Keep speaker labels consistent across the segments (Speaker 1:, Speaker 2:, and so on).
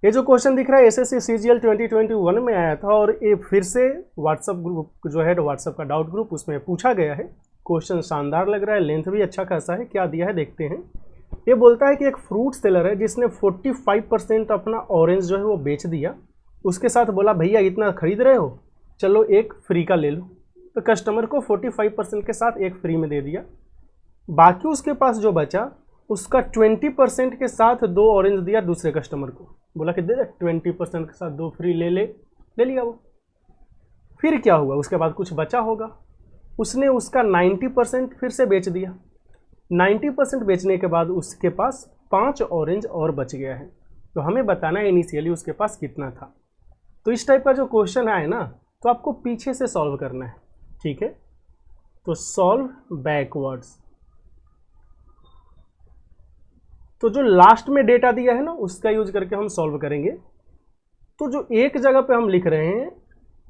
Speaker 1: ये जो क्वेश्चन दिख रहा है एसएससी सीजीएल 2021 में आया था और ये फिर से व्हाट्सएप ग्रुप जो है व्हाट्सएप का डाउट ग्रुप उसमें पूछा गया है। क्वेश्चन शानदार लग रहा है, लेंथ भी अच्छा खासा है। क्या दिया है देखते हैं। ये बोलता है कि एक फ्रूट सेलर है जिसने 45% अपना ऑरेंज जो है वो बेच दिया। उसके साथ बोला भैया इतना खरीद रहे हो, चलो एक फ्री का ले लो। तो कस्टमर को 45% के साथ एक फ्री में दे दिया। बाकी उसके पास जो बचा उसका 20% के साथ 2 ऑरेंज दिया दूसरे कस्टमर को। बोला कि दे दे 20% के साथ 2 फ्री ले लिया वो। फिर क्या हुआ, उसके बाद कुछ बचा होगा, उसने उसका 90% फिर से बेच दिया। 90% बेचने के बाद उसके पास 5 ऑरेंज और बच गया है। तो हमें बताना है इनिशियली उसके पास कितना था। तो इस टाइप का जो क्वेश्चन है ना, तो आपको पीछे से सॉल्व करना है, ठीक है। तो सॉल्व बैकवर्ड्स। तो जो लास्ट में डेटा दिया है ना उसका यूज करके हम सॉल्व करेंगे। तो जो एक जगह पे हम लिख रहे हैं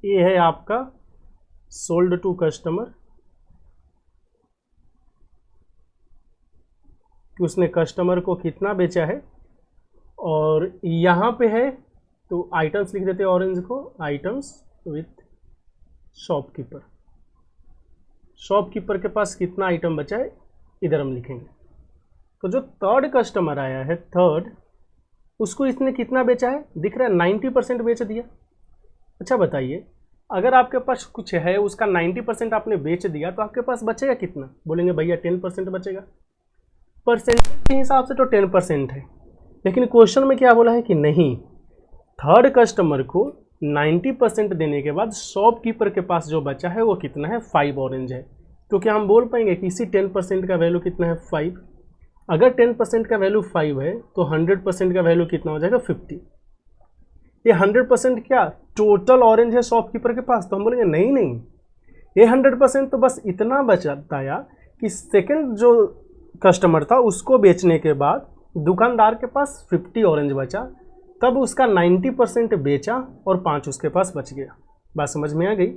Speaker 1: ये है आपका सोल्ड टू कस्टमर, कि उसने कस्टमर को कितना बेचा है। और यहाँ पे है तो आइटम्स लिख देते हैं ऑरेंज को, आइटम्स विथ शॉपकीपर। शॉपकीपर के पास कितना आइटम बचा है इधर हम लिखेंगे। तो जो थर्ड कस्टमर आया है थर्ड, उसको इसने कितना बेचा है दिख रहा है 90% बेच दिया। अच्छा बताइए, अगर आपके पास कुछ है उसका 90% आपने बेच दिया तो आपके पास बचेगा कितना? बोलेंगे भैया 10% बचेगा। परसेंटेज के हिसाब से तो 10% है, लेकिन क्वेश्चन में क्या बोला है कि नहीं, थर्ड कस्टमर को 90% देने के बाद शॉपकीपर के पास जो बचा है वो कितना है 5 ऑरेंज है। तो क्या हम बोल पाएंगे कि इसी 10% का वैल्यू कितना है 5। अगर 10% का वैल्यू 5 है तो 100% का वैल्यू कितना हो जाएगा 50। ये 100% क्या टोटल ऑरेंज है शॉपकीपर के पास? तो हम बोलेंगे नहीं नहीं, ये 100% तो बस इतना बचाया कि सेकंड जो कस्टमर था उसको बेचने के बाद दुकानदार के पास 50 ऑरेंज बचा, तब उसका 90% बेचा और 5 उसके पास बच गया। बात समझ में आ गई?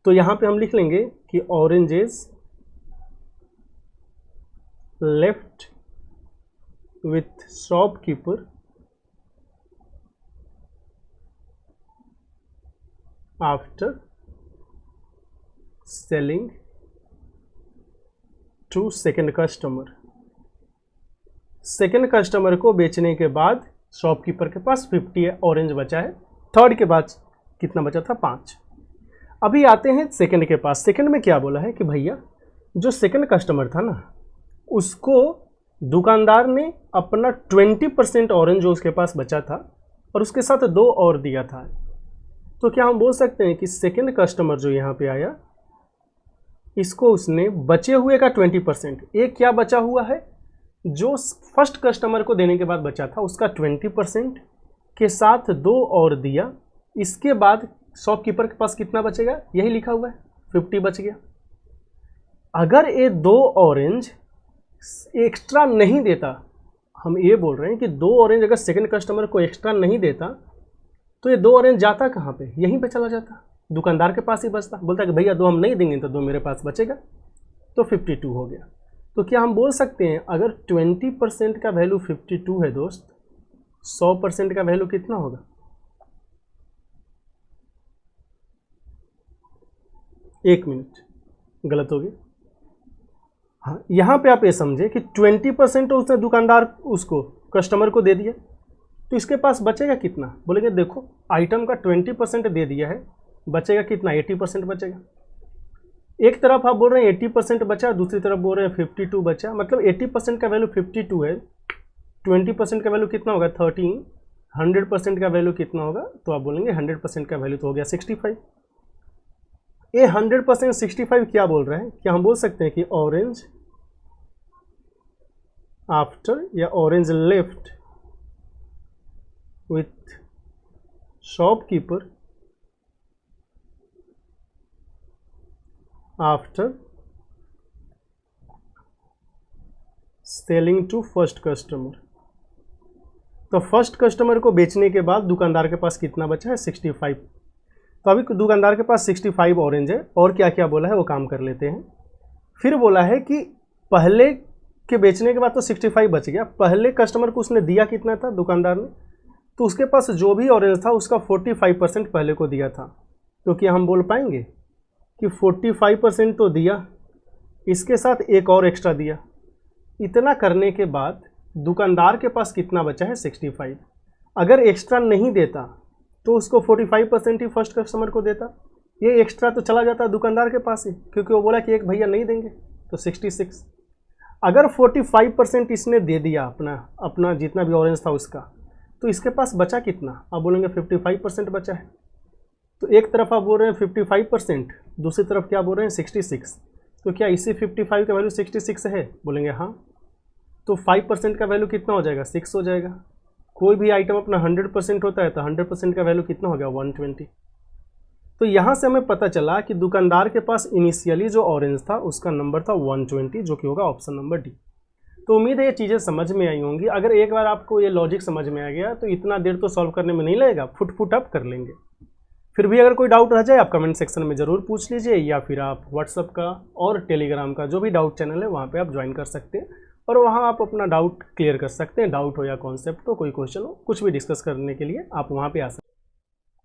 Speaker 1: तो यहाँ पे हम लिख लेंगे कि oranges left with shopkeeper after selling to second customer। Second customer को बेचने के बाद शॉपकीपर के पास 50 ऑरेंज बचा है, थर्ड के बाद कितना बचा था 5। अभी आते हैं सेकेंड के पास। सेकेंड में क्या बोला है कि भैया जो सेकेंड कस्टमर था ना उसको दुकानदार ने अपना 20% ऑरेंज जो उसके पास बचा था और उसके साथ 2 और दिया था। तो क्या हम बोल सकते हैं कि सेकेंड कस्टमर जो यहाँ पे आया इसको उसने बचे हुए का 20%, एक क्या बचा हुआ है जो फर्स्ट कस्टमर को देने के बाद बचा था उसका 20% के साथ 2 और दिया। इसके बाद शॉपकीपर के पास कितना बचेगा, यही लिखा हुआ है 50 बच गया। अगर ये 2 ऑरेंज एक्स्ट्रा नहीं देता, हम ये बोल रहे हैं कि 2 ऑरेंज अगर सेकंड कस्टमर को एक्स्ट्रा नहीं देता तो ये 2 ऑरेंज जाता कहाँ पे, यहीं पे चला जाता, दुकानदार के पास ही बचता। बोलता कि भैया 2 हम नहीं देंगे तो 2 मेरे पास बचेगा, तो 52 हो गया। तो क्या हम बोल सकते हैं अगर 20% का वैल्यू 52 है दोस्त, 100% का वैल्यू कितना होगा? एक मिनट, गलत हो गया। हाँ, यहाँ पे आप ये समझे कि 20% तो उसने दुकानदार उसको कस्टमर को दे दिया, तो इसके पास बचेगा कितना? बोलेंगे देखो आइटम का 20% दे दिया है, बचेगा कितना 80% बचेगा। एक तरफ आप बोल रहे हैं 80% बचा, दूसरी तरफ बोल रहे हैं 52 बचा, मतलब 80% का वैल्यू 52 है, 20% का वैल्यू कितना होगा 13, 100% का वैल्यू कितना होगा? तो आप बोलेंगे 100% का वैल्यू तो हो गया 65। ये 100% 65 क्या बोल रहे हैं? क्या हम बोल सकते हैं कि ऑरेंज आफ्टर या orange left with shopkeeper after selling to first customer. तो फर्स्ट कस्टमर को बेचने के बाद दुकानदार के पास कितना बचा है 65। तो अभी दुकानदार के पास 65 ऑरेंज है, और क्या क्या बोला है वो काम कर लेते हैं। फिर बोला है कि पहले के बेचने के बाद तो 65 बच गया, पहले कस्टमर को उसने दिया कितना था दुकानदार ने, तो उसके पास जो भी ऑरेंज था उसका 45% पहले को दिया था। तो क्या हम बोल पाएंगे कि 45% तो दिया, इसके साथ एक और एक्स्ट्रा दिया। इतना करने के बाद दुकानदार के पास कितना बचा है 65। अगर एक्स्ट्रा नहीं देता तो उसको 45% ही फर्स्ट कस्टमर को देता, ये एक्स्ट्रा तो चला जाता दुकानदार के पास ही, क्योंकि वो बोला कि एक भैया नहीं देंगे, तो 66। अगर 45% इसने दे दिया अपना जितना भी ऑरेंज था उसका, तो इसके पास बचा कितना? आप बोलेंगे 55% बचा है। तो एक तरफ आप बोल रहे हैं 55%, दूसरी तरफ क्या बोल रहे हैं 66। तो क्या इसी 55 का वैल्यू 66 है? बोलेंगे हाँ। तो 5% का वैल्यू कितना हो जाएगा? 6 हो जाएगा। कोई भी आइटम अपना 100% होता है तो 100% का वैल्यू कितना हो गया? 120। तो यहाँ से हमें पता चला कि दुकानदार के पास इनिशियली जो ऑरेंज था उसका नंबर था 120, जो कि होगा ऑप्शन नंबर डी। तो उम्मीद है ये चीज़ें समझ में आई होंगी। अगर एक बार आपको ये लॉजिक समझ में आ गया तो इतना देर तो सॉल्व करने में नहीं लगेगा, फुट आप कर लेंगे। फिर भी अगर कोई डाउट रह जाए आप कमेंट सेक्शन में ज़रूर पूछ लीजिए, या फिर आप व्हाट्सअप का और टेलीग्राम का जो भी डाउट चैनल है वहाँ पे आप ज्वाइन कर सकते हैं, और वहाँ आप अपना डाउट क्लियर कर सकते हैं। डाउट हो या कॉन्सेप्ट हो, कोई क्वेश्चन हो, कुछ भी डिस्कस करने के लिए आप वहाँ पे आ सकते हैं।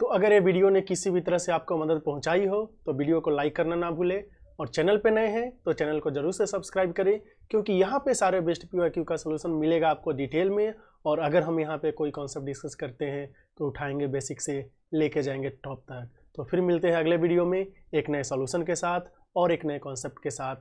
Speaker 1: तो अगर ये वीडियो ने किसी भी तरह से आपको मदद पहुँचाई हो तो वीडियो को लाइक करना ना भूलें, और चैनल पे नए हैं तो चैनल को जरूर से सब्सक्राइब करें, क्योंकि यहाँ पे सारे बेस्ट PYQ का सोल्यूशन मिलेगा आपको डिटेल में। और अगर हम यहाँ पे कोई कॉन्सेप्ट डिस्कस करते हैं तो उठाएंगे बेसिक से लेके जाएंगे टॉप तक। तो फिर मिलते हैं अगले वीडियो में एक नए सॉल्यूशन के साथ और एक नए कॉन्सेप्ट के साथ।